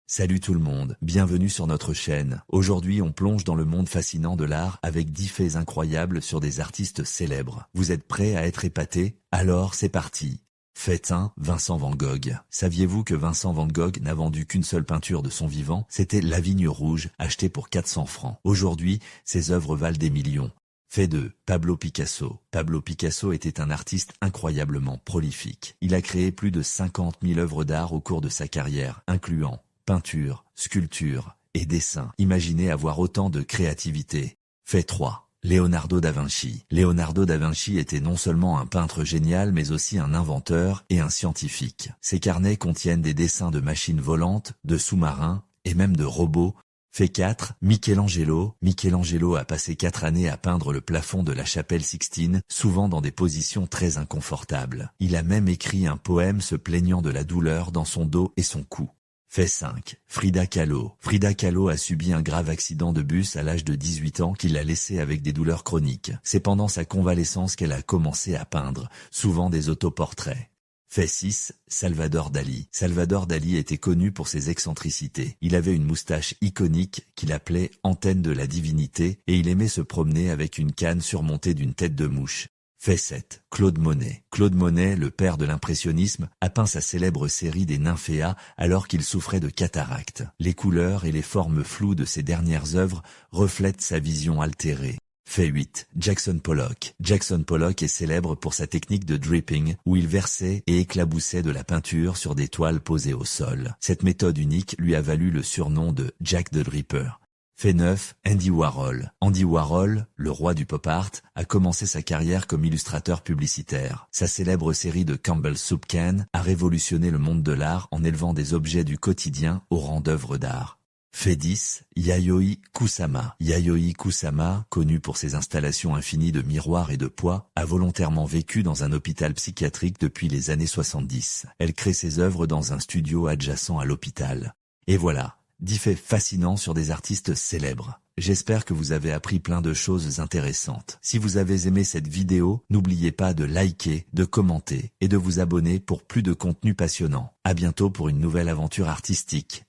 Salut tout le monde, bienvenue sur notre chaîne. Aujourd'hui on plonge dans le monde fascinant de l'art avec 10 faits incroyables sur des artistes célèbres. Vous êtes prêts à être épatés? Alors c'est parti. Fait 1, Vincent Van Gogh. Saviez-vous que Vincent Van Gogh n'a vendu qu'une seule peinture de son vivant? C'était La Vigne Rouge, achetée pour 400 francs. Aujourd'hui, ses œuvres valent des millions. Fait 2, Pablo Picasso. Pablo Picasso était un artiste incroyablement prolifique. Il a créé plus de 50 000 œuvres d'art au cours de sa carrière, incluant peinture, sculpture et dessin. Imaginez avoir autant de créativité. Fait 3. Leonardo da Vinci. Leonardo da Vinci était non seulement un peintre génial, mais aussi un inventeur et un scientifique. Ses carnets contiennent des dessins de machines volantes, de sous-marins et même de robots. Fait 4. Michelangelo. Michelangelo a passé 4 années à peindre le plafond de la chapelle Sixtine, souvent dans des positions très inconfortables. Il a même écrit un poème se plaignant de la douleur dans son dos et son cou. Fait 5. Frida Kahlo. Frida Kahlo a subi un grave accident de bus à l'âge de 18 ans qui l'a laissée avec des douleurs chroniques. C'est pendant sa convalescence qu'elle a commencé à peindre, souvent des autoportraits. Fait 6. Salvador Dali. Salvador Dali était connu pour ses excentricités. Il avait une moustache iconique qu'il appelait « antenne de la divinité » et il aimait se promener avec une canne surmontée d'une tête de mouche. Fait 7. Claude Monet. Claude Monet, le père de l'impressionnisme, a peint sa célèbre série des Nymphéas alors qu'il souffrait de cataracte. Les couleurs et les formes floues de ses dernières œuvres reflètent sa vision altérée. Fait 8. Jackson Pollock. Jackson Pollock est célèbre pour sa technique de dripping, où il versait et éclaboussait de la peinture sur des toiles posées au sol. Cette méthode unique lui a valu le surnom de Jack the Dripper. Fait 9. Andy Warhol. Andy Warhol, le roi du pop art, a commencé sa carrière comme illustrateur publicitaire. Sa célèbre série de Campbell's Soup Can a révolutionné le monde de l'art en élevant des objets du quotidien au rang d'œuvres d'art. Fait 10. Yayoi Kusama. Yayoi Kusama, connu pour ses installations infinies de miroirs et de poids, a volontairement vécu dans un hôpital psychiatrique depuis les années 70. Elle crée ses œuvres dans un studio adjacent à l'hôpital. Et voilà, 10 faits fascinants sur des artistes célèbres. J'espère que vous avez appris plein de choses intéressantes. Si vous avez aimé cette vidéo, n'oubliez pas de liker, de commenter et de vous abonner pour plus de contenu passionnant. À bientôt pour une nouvelle aventure artistique.